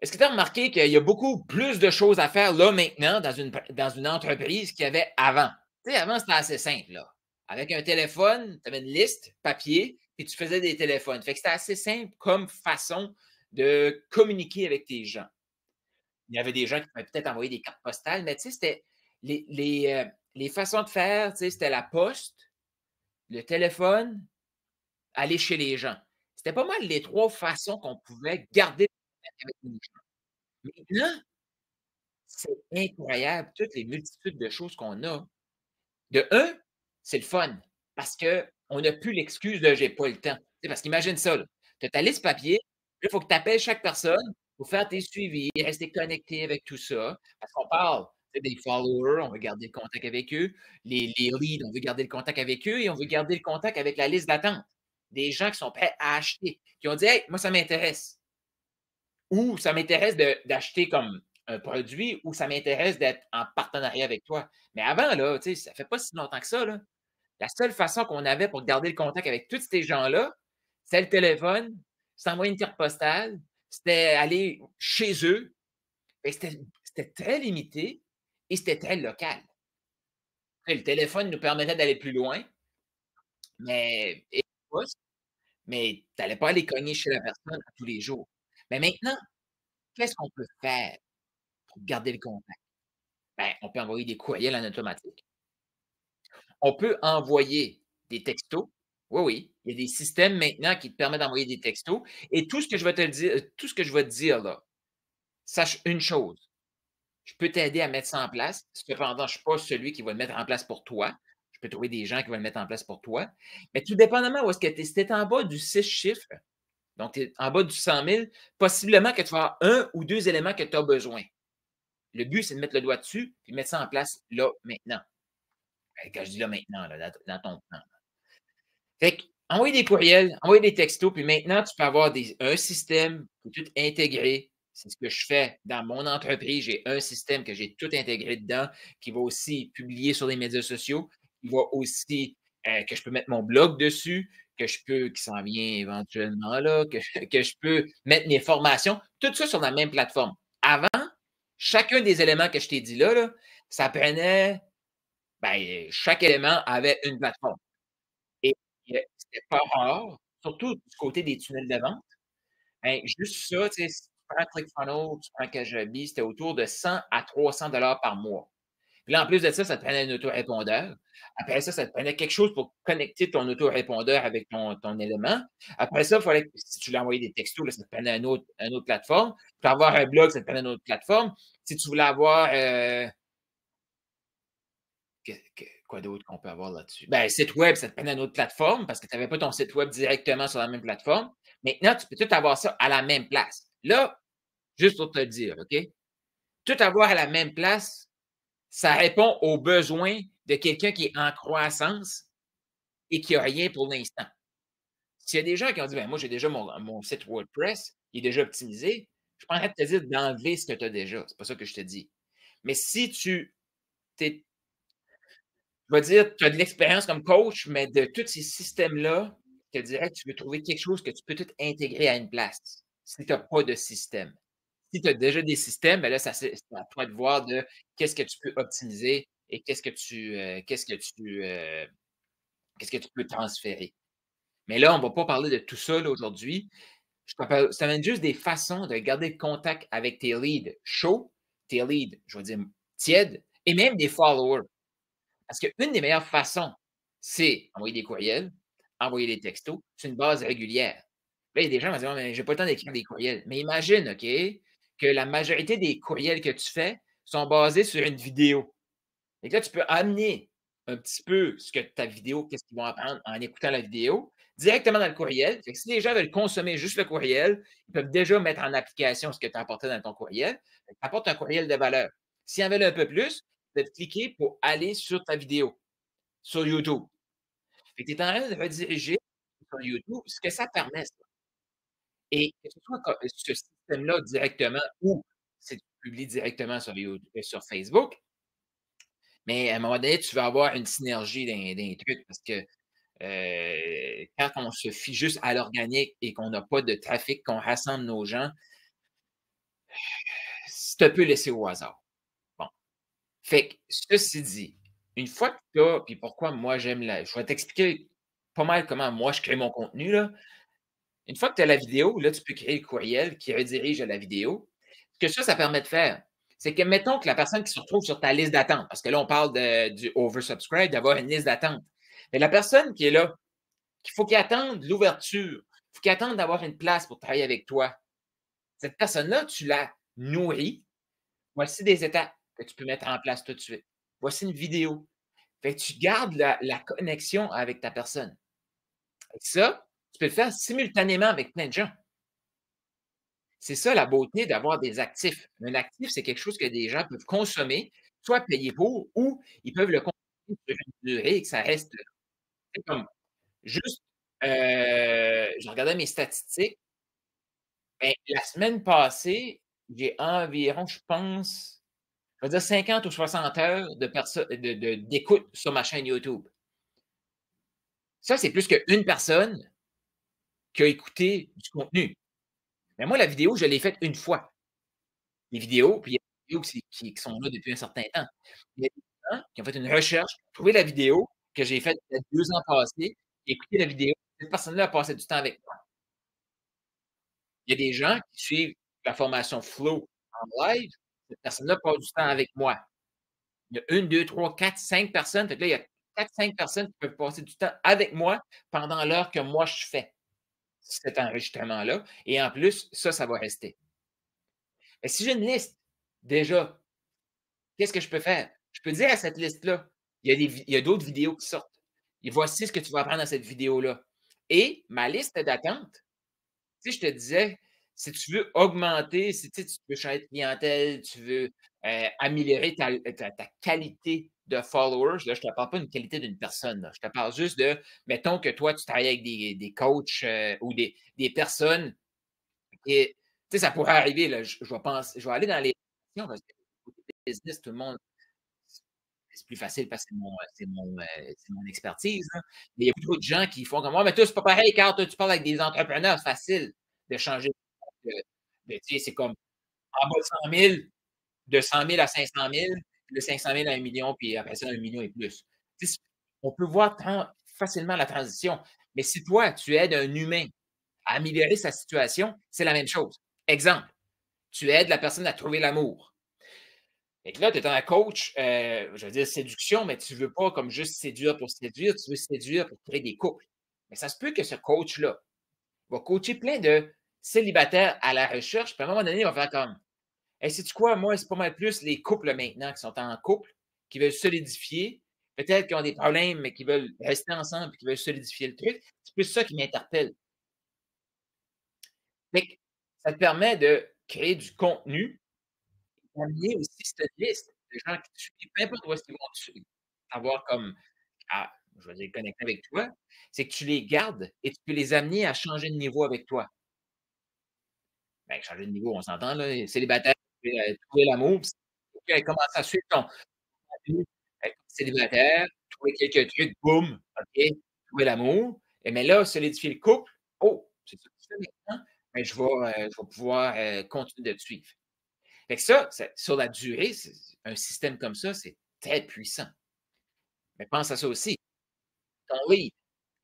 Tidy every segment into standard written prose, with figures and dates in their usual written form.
Est-ce que tu as remarqué qu'il y a beaucoup plus de choses à faire là maintenant dans une entreprise qu'il y avait avant? Tu sais, avant, c'était assez simple, là. Avec un téléphone, tu avais une liste papier, puis tu faisais des téléphones. Fait que c'était assez simple comme façon de communiquer avec tes gens. Il y avait des gens qui pouvaient peut-être envoyer des cartes postales, mais tu sais, c'était les façons de faire, tu sais, c'était la poste, le téléphone, aller chez les gens. C'était pas mal les 3 façons qu'on pouvait garder le contact avec les gens. Maintenant, c'est incroyable toutes les multitudes de choses qu'on a. De un, c'est le fun parce qu'on n'a plus l'excuse de «j'ai pas le temps». Tu sais, parce qu'imagine ça, là, tu as ta liste papier, là, il faut que tu appelles chaque personne pour faire tes suivis, rester connecté avec tout ça. Parce qu'on parle, tu sais, des followers, on veut garder le contact avec eux, les leads, on veut garder le contact avec eux et on veut garder le contact avec la liste d'attente. Des gens qui sont prêts à acheter, qui ont dit: «Hey, moi ça m'intéresse». Ou ça m'intéresse d'acheter comme un produit ou ça m'intéresse d'être en partenariat avec toi. Mais avant, là, tu sais, ça fait pas si longtemps que ça, là. La seule façon qu'on avait pour garder le contact avec tous ces gens-là, c'était le téléphone, c'était envoyer une carte postale, c'était aller chez eux. Et c'était très limité et c'était très local. Tu sais, le téléphone nous permettait d'aller plus loin, mais mais tu allais pas aller cogner chez la personne à tous les jours. Mais maintenant, qu'est-ce qu'on peut faire pour garder le contact? Ben, on peut envoyer des courriels en automatique. On peut envoyer des textos. Oui, oui, il y a des systèmes maintenant qui te permettent d'envoyer des textos et tout ce que je vais te dire tout ce que je vais te dire là, sache une chose, je peux t'aider à mettre ça en place. Cependant, je ne suis pas celui qui va le mettre en place pour toi. Je peux trouver des gens qui vont le mettre en place pour toi. Mais tout dépendamment où est-ce que tu es, si tu es en bas du 6 chiffres, donc tu es en bas du 100 000, possiblement que tu vas avoir 1 ou 2 éléments que tu as besoin. Le but, c'est de mettre le doigt dessus et mettre ça en place là, maintenant. Quand je dis là, maintenant, là, dans ton plan. Fait que, envoyer des courriels, envoyer des textos, puis maintenant, tu peux avoir un système qui est tout intégré. C'est ce que je fais dans mon entreprise. J'ai un système que j'ai tout intégré dedans, qui va aussi publier sur les médias sociaux, qui va aussi, que je peux mettre mon blog dessus, qui s'en vient éventuellement là, que je peux mettre mes formations, tout ça sur la même plateforme. Avant, chacun des éléments que je t'ai dit là, ça prenait, ben, chaque élément avait une plateforme. Et c'était pas rare, surtout du côté des tunnels de vente. Ben, juste ça, tu sais, si tu prends ClickFunnels, tu prends Kajabi, c'était autour de 100 à 300 $ par mois. Puis là, en plus de ça te prenait un autorépondeur. Après ça te prenait quelque chose pour connecter ton autorépondeur avec ton élément. Après ça, il fallait que si tu voulais envoyer des textos, là, ça te prenait une autre plateforme. Pour avoir un blog, ça te prenait une autre plateforme. Si tu voulais avoir, quoi d'autre qu'on peut avoir là-dessus? Ben, site web, ça te prenait une autre plateforme parce que tu avais pas ton site web directement sur la même plateforme. Maintenant, tu peux tout avoir ça à la même place. Là, juste pour te le dire, OK? Tout avoir à la même place, ça répond aux besoins de quelqu'un qui est en croissance et qui a rien pour l'instant. S'il y a des gens qui ont dit: «Ben, moi, j'ai déjà mon site WordPress, il est déjà optimisé», je suis pas en train de te dire d'enlever ce que tu as déjà, c'est pas ça que je te dis. Mais si tu tu je vais dire, tu as de l'expérience comme coach, mais de tous ces systèmes-là, je te dirais que tu veux trouver quelque chose que tu peux tout intégrer à une place, si tu as pas de système. Si tu as déjà des systèmes, ben là, c'est à toi de voir de qu'est-ce que tu peux optimiser et qu'est-ce que tu peux transférer. Mais là, on va pas parler de tout ça, là, aujourd'hui. Je t'amène juste des façons de garder le contact avec tes leads chauds, tes leads, je vais dire tièdes et même des followers. Parce qu'une des meilleures façons, c'est envoyer des courriels, envoyer des textos sur une base régulière. Là, il y a des gens qui vont dire: «Ouais, mais j'ai pas le temps d'écrire des courriels». Mais imagine, OK, que la majorité des courriels que tu fais sont basés sur une vidéo. Et là, tu peux amener un petit peu ce que ta vidéo, qu'est-ce qu'ils vont apprendre en écoutant la vidéo, directement dans le courriel. Fait que si les gens veulent consommer juste le courriel, ils peuvent déjà mettre en application ce que tu as apporté dans ton courriel. Tu apportes un courriel de valeur. S'ils en veulent un peu plus, ils peuvent cliquer pour aller sur ta vidéo, sur YouTube. Fait que tu es en train de rediriger sur YouTube, ce que ça permet, ça. Et que ce soit ce système-là directement ou si tu publies directement sur Facebook, mais à un moment donné, tu vas avoir une synergie dans trucs parce que, quand on se fie juste à l'organique et qu'on n'a pas de trafic, qu'on rassemble nos gens, c'est un peu laissé au hasard. Bon. Fait que ceci dit, une fois que tu as puis pourquoi moi j'aime la je vais t'expliquer pas mal comment moi je crée mon contenu là. Une fois que tu as la vidéo, là, tu peux créer le courriel qui redirige à la vidéo. Ce que ça permet de faire, c'est que mettons que la personne qui se retrouve sur ta liste d'attente, parce que là, on parle du oversubscribe, d'avoir une liste d'attente. Mais la personne qui est là, qu'il faut qu'il attende l'ouverture, il faut qu'il attende d'avoir une place pour travailler avec toi. Cette personne-là, tu la nourris. Voici des étapes que tu peux mettre en place tout de suite. Voici une vidéo. Fait que tu gardes la connexion avec ta personne. Et ça, tu peux le faire simultanément avec plein de gens. C'est ça la beauté d'avoir des actifs. Un actif, c'est quelque chose que des gens peuvent consommer, soit payer pour, ou ils peuvent le consommer sur une durée et que ça reste, tu comme juste, je regardais mes statistiques, ben, la semaine passée, j'ai environ, je pense, je vais dire 50 ou 60 heures d'écoute sur ma chaîne YouTube. Ça, c'est plus qu'une personne qui a écouté du contenu. Mais moi, la vidéo, je l'ai faite une fois. Les vidéos, puis il y a des vidéos qui sont là depuis un certain temps. Il y a des gens qui ont fait une recherche, trouvé la vidéo que j'ai faite peut-être 2 ans passés, écouté la vidéo. Cette personne-là a passé du temps avec moi. Il y a des gens qui suivent la formation Flow en live, cette personne-là passe du temps avec moi. Il y a 1, 2, 3, 4, 5 personnes, fait que là, il y a 4-5 personnes qui peuvent passer du temps avec moi pendant l'heure que moi je fais cet enregistrement-là et en plus, ça va rester. Et si j'ai une liste, déjà, qu'est-ce que je peux faire? Je peux dire à cette liste-là, il y a d'autres vidéos qui sortent. Et voici ce que tu vas apprendre dans cette vidéo-là. Et ma liste d'attente, tu sais, je te disais, si tu veux augmenter, si tu sais, tu veux changer de clientèle, tu veux améliorer ta qualité de followers, là, je ne te parle pas d'une qualité d'une personne. Là. Je te parle juste de, mettons que toi, tu travailles avec des coachs ou des personnes et tu sais, ça pourrait arriver, là, je vais aller dans les parce que côté business, tout le monde c'est plus facile parce que c'est mon expertise, là. Mais il y a beaucoup de gens qui font comme: «Ouais, mais toi, c'est pas pareil, Carl, toi, tu parles avec des entrepreneurs, c'est facile de changer de tu sais, c'est comme en bas de 100 000, de 100 000 à 500 000, de 500 000 à 1 million, puis après ça, 1 million et plus». Tu sais, on peut voir facilement la transition. Mais si toi, tu aides un humain à améliorer sa situation, c'est la même chose. Exemple, tu aides la personne à trouver l'amour. Fait que là, tu es un coach, je veux dire séduction, mais tu veux pas comme juste séduire pour séduire, tu veux séduire pour créer des couples. Mais ça se peut que ce coach-là va coacher plein de célibataires à la recherche, puis à un moment donné, il va faire comme: «Hey, sais-tu quoi? Moi, c'est pas mal plus les couples maintenant qui sont en couple, qui veulent solidifier, peut-être qui ont des problèmes, mais qui veulent rester ensemble et qui veulent solidifier le truc». C'est plus ça qui m'interpelle. Fait que ça te permet de créer du contenu. Amener aussi cette liste de gens qui te suivent, peu importe où est-ce qu'ils vont te suivre, avoir comme je vais dire connecter avec toi, c'est que tu les gardes et tu peux les amener à changer de niveau avec toi. Ben, changer de niveau, on s'entend là, célibataire, trouver l'amour, puis elle commence à suivre ton contenu, célibataire, trouver quelques trucs, boum, OK, trouver l'amour mais là, solidifier le couple, oh, c'est ça que tu fais maintenant, ben je vais pouvoir, continuer de te suivre. Fait que ça sur la durée, c'est un système comme ça, c'est très puissant. Mais pense à ça aussi, ton livre,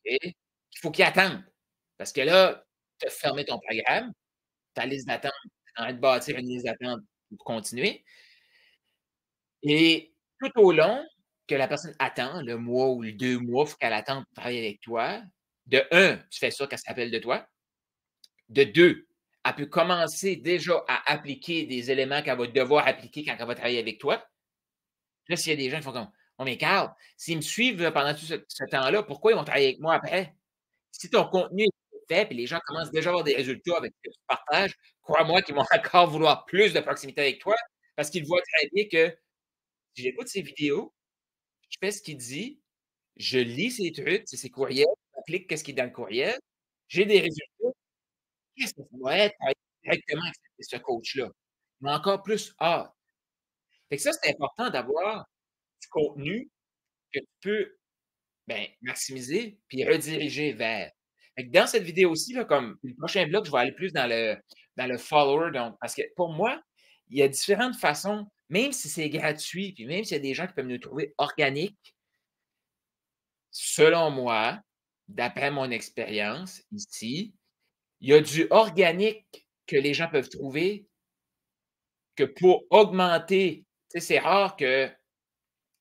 OK, il faut qu'il attende. Parce que là, tu as fermé ton programme, ta liste d'attente, tu es en train de bâtir une liste d'attente pour continuer et tout au long que la personne attend, le mois ou les 2 mois, il faut qu'elle attende pour travailler avec toi. De un, tu fais sûr qu'elle se rappelle de toi. De 2, elle peut commencer déjà à appliquer des éléments qu'elle va devoir appliquer quand elle va travailler avec toi. Là, s'il y a des gens qui font comme: «Oh mais Carl, s'ils me suivent, pendant tout ce temps-là, pourquoi ils vont travailler avec moi après?» Si ton contenu est fait, puis les gens commencent déjà à avoir des résultats avec ce que tu partages, crois-moi qu'ils vont encore vouloir plus de proximité avec toi, parce qu'ils voient très bien que si j'écoute ses vidéos, je fais ce qu'il dit, je lis ses trucs, c'est ses courriels, j'applique qu'est-ce qui est dans le courriel, j'ai des résultats. Qu'est-ce que ça doit être travailler directement avec ce coach-là? Ils ont encore plus hâte. Fait que ça, c'est important d'avoir du contenu que tu peux ben, maximiser puis rediriger vers. Fait que dans cette vidéo-ci, là, comme le prochain bloc, je vais aller plus dans le follower, donc parce que pour moi, il y a différentes façons, même si c'est gratuit, puis même s'il y a des gens qui peuvent nous trouver organiques, selon moi, d'après mon expérience ici, il y a du organique que les gens peuvent trouver que pour augmenter, tu sais, c'est rare qu'il va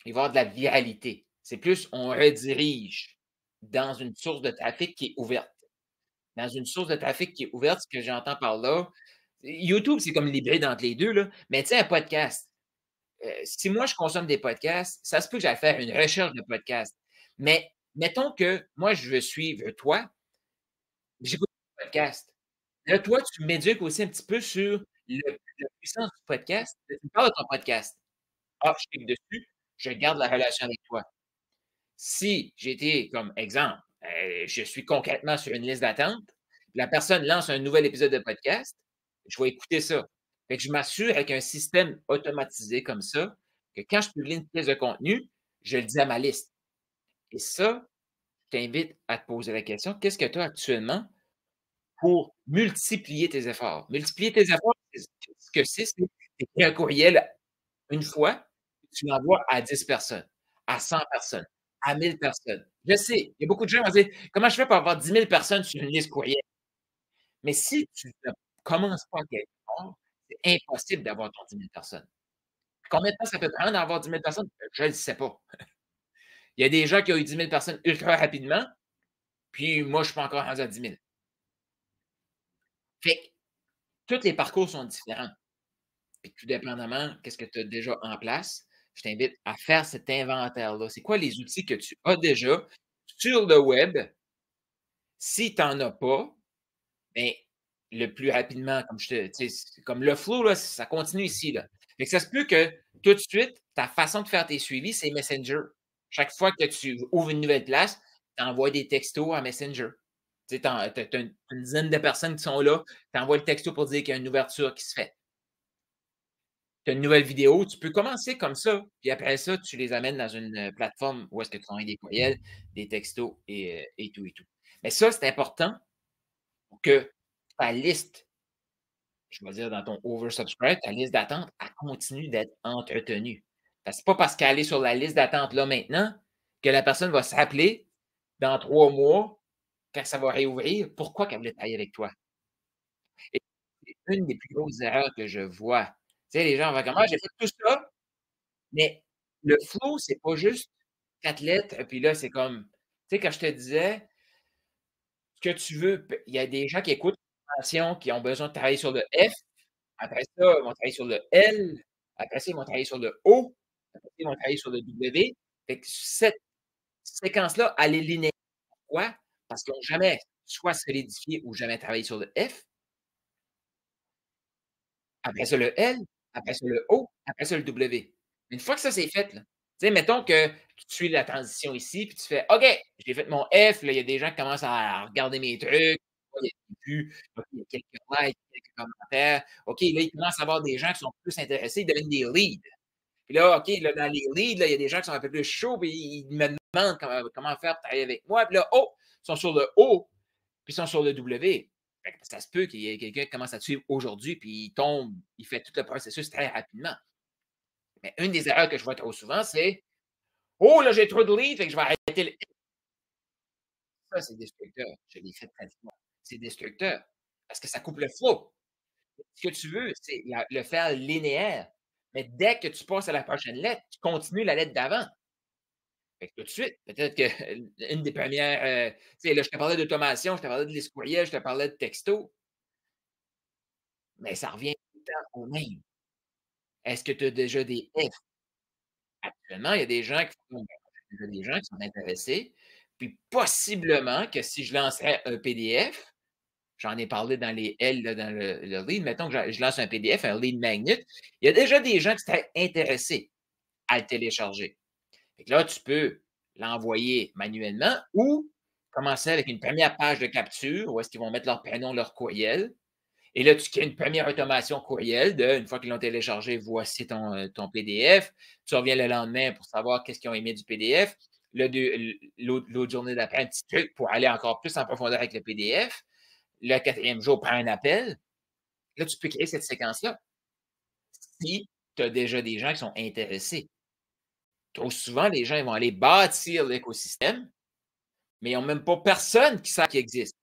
y avoir de la viralité. C'est plus on redirige dans une source de trafic qui est ouverte. Dans une source de trafic qui est ouverte, ce que j'entends par là, YouTube, c'est comme l'hybride entre les 2 là, mais tu sais, un podcast, si moi je consomme des podcasts, ça se peut que j'aille faire une recherche de podcasts. Mais mettons que moi je veux suivre toi, j'écoute des podcasts. Là, toi, tu m'éduques aussi un petit peu sur la puissance du podcast. Tu me parles de ton podcast. Ah, je clique dessus, je garde la relation avec toi. Si j'ai été comme exemple, je suis concrètement sur une liste d'attente, la personne lance un nouvel épisode de podcast, je vais écouter ça. Fait que je m'assure avec un système automatisé comme ça, que quand je publie une pièce de contenu, je le dis à ma liste. Et ça, je t'invite à te poser la question, qu'est-ce que tu as actuellement pour multiplier tes efforts? Multiplier tes efforts, ce que c'est tu écris un courriel une fois, tu l'envoies à 10 personnes, à 100 personnes, à 1000 personnes. Je sais, il y a beaucoup de gens qui vont dire: «Comment je fais pour avoir 10 000 personnes sur une liste courriel?» Mais si tu ne commences pas quelque part, c'est impossible d'avoir ton 10 000 personnes. Combien de temps ça peut prendre d'avoir 10 000 personnes? Je ne le sais pas. Il y a des gens qui ont eu 10 000 personnes ultra rapidement, puis moi, je ne suis pas encore rendu à 10 000. Fait que tous les parcours sont différents. Puis tout dépendamment, qu'est-ce que tu as déjà en place, je t'invite à faire cet inventaire-là. C'est quoi les outils que tu as déjà sur le web? Si tu en as pas, ben, le plus rapidement, comme je te tu sais, comme le flow, là, ça continue ici, là. Fait que ça se peut que tout de suite, ta façon de faire tes suivis, c'est Messenger. Chaque fois que tu ouvres une nouvelle place, tu envoies des textos à Messenger. Tu sais, tu as une dizaine de personnes qui sont là, tu envoies le texto pour dire qu'il y a une ouverture qui se fait. Tu as une nouvelle vidéo, tu peux commencer comme ça, puis après ça, tu les amènes dans une, plateforme où est-ce que tu envoies des courriels, des textos et tout et tout. Mais ça, c'est important pour que ta liste, je vais dire dans ton oversubscribe, ta liste d'attente, elle continue d'être entretenue. Parce que c'est pas parce qu'elle est sur la liste d'attente là maintenant, que la personne va s'appeler dans 3 mois, quand ça va réouvrir, pourquoi qu'elle voulait travailler avec toi? Et c'est une des plus grosses erreurs que je vois. Tu sais, les gens vont comme: «Ah, j'ai fait tout ça». Mais le flow, c'est pas juste 4 lettres, puis là, c'est comme tu sais, quand je te disais, ce que tu veux, il y a des gens qui écoutent une formation, qui ont besoin de travailler sur le F, après ça, ils vont travailler sur le L, après ça, ils vont travailler sur le O, après ça, ils vont travailler sur le W. Fait que cette séquence-là, elle est linéaire. Pourquoi? Parce qu'ils n'ont jamais soit solidifié ou jamais travaillé sur le F, après ça, le L, après ça, le O, après ça, le W. Une fois que ça, c'est fait, là, tu sais, mettons que tu suis la transition ici, puis tu fais: «OK, j'ai fait mon F», là, il y a des gens qui commencent à regarder mes trucs, il y a des vues, OK, il y a quelques likes, quelques commentaires. OK, là, il commence à avoir des gens qui sont plus intéressés, ils deviennent des leads. Puis là, OK, là, dans les leads, là, il y a des gens qui sont un peu plus chauds, puis ils me demandent comment faire pour travailler avec moi. Puis là, oh, ils sont sur le O, puis ils sont sur le W. Fait que ça se peut qu'il y ait quelqu'un qui commence à te suivre aujourd'hui, puis il tombe, il fait tout le processus très rapidement. Mais une des erreurs que je vois trop souvent, c'est: «Oh là, j'ai trop de leads, fait que je vais arrêter le». Ça, c'est destructeur. Je l'ai fait pratiquement. C'est destructeur parce que ça coupe le flow. Ce que tu veux, c'est le faire linéaire. Mais dès que tu passes à la prochaine lettre, tu continues la lettre d'avant. Fait que tout de suite, peut-être que une des premières, tu sais, là, je te parlais d'automation, je te parlais de liste courriel, je te parlais de texto, mais ça revient tout le temps au même. Est-ce que tu as déjà des F? Actuellement, il y a des gens qui font il y a des gens qui sont intéressés, puis possiblement que si je lancerais un PDF, j'en ai parlé dans les L, là, dans le lead, mettons que je lance un PDF, un lead magnet, il y a déjà des gens qui seraient intéressés à le télécharger. Fait que là, tu peux l'envoyer manuellement ou commencer avec une première page de capture où est-ce qu'ils vont mettre leur prénom, leur courriel. Et là, tu crées une première automation courriel de, une fois qu'ils l'ont téléchargé, voici ton PDF. Tu reviens le lendemain pour savoir qu'est-ce qu'ils ont aimé du PDF. L'autre journée d'après, un petit truc pour aller encore plus en profondeur avec le PDF. Le quatrième jour, prends un appel. Là, tu peux créer cette séquence-là. si tu as déjà des gens qui sont intéressés. Trop souvent, les gens ils vont aller bâtir l'écosystème, mais ils ont même pas personne qui sait qu'il existe.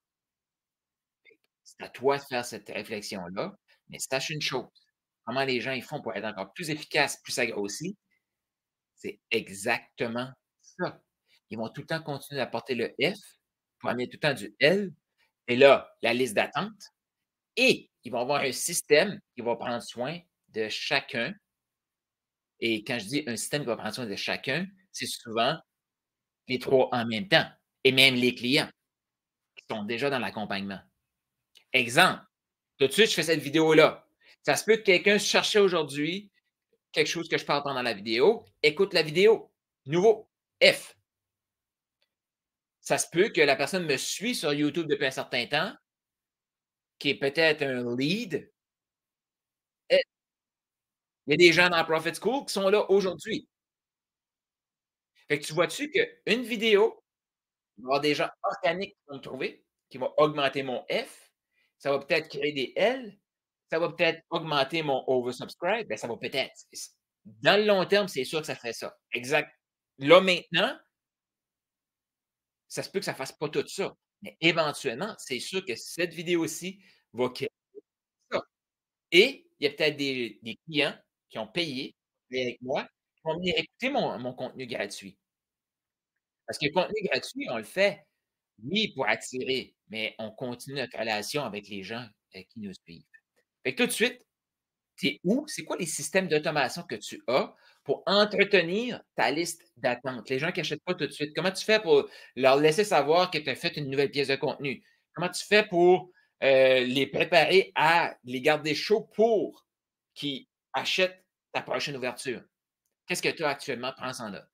C'est à toi de faire cette réflexion-là, mais sache une chose, comment les gens ils font pour être encore plus efficaces, plus ça grossit, c'est exactement ça. Ils vont tout le temps continuer d'apporter le F pour amener tout le temps du L et là, la liste d'attente et ils vont avoir un système qui va prendre soin de chacun et quand je dis un système qui va prendre soin de chacun, c'est souvent les 3 en même temps et même les clients qui sont déjà dans l'accompagnement. Exemple, tout de suite, je fais cette vidéo-là. Ça se peut que quelqu'un cherchait aujourd'hui quelque chose que je parle pendant la vidéo, écoute la vidéo. Nouveau, F. Ça se peut que la personne me suit sur YouTube depuis un certain temps, qui est peut-être un lead. Eh, il y a des gens dans Profit School qui sont là aujourd'hui. Fait que tu vois-tu qu'une vidéo, il va y avoir des gens organiques qui vont me trouver, qui vont augmenter mon F. Ça va peut-être créer des L. Ça va peut-être augmenter mon oversubscribe. Ben, ça va peut-être. Dans le long terme, c'est sûr que ça ferait ça. Exact. Là, maintenant, ça se peut que ça fasse pas tout ça, mais éventuellement, c'est sûr que cette vidéo-ci va créer ça et il y a peut-être des clients qui ont payé avec moi, qui vont venir écouter mon contenu gratuit. Parce que le contenu gratuit, on le fait, oui, pour attirer, mais on continue notre relation avec les gens, qui nous suivent. Fait que tout de suite, c'est où? C'est quoi les systèmes d'automation que tu as pour entretenir ta liste d'attente? Les gens qui achètent pas tout de suite, comment tu fais pour leur laisser savoir que tu as fait une nouvelle pièce de contenu? Comment tu fais pour, les préparer à les garder chauds pour qu'ils achètent ta prochaine ouverture? Qu'est-ce que tu as actuellement? Prends-en note.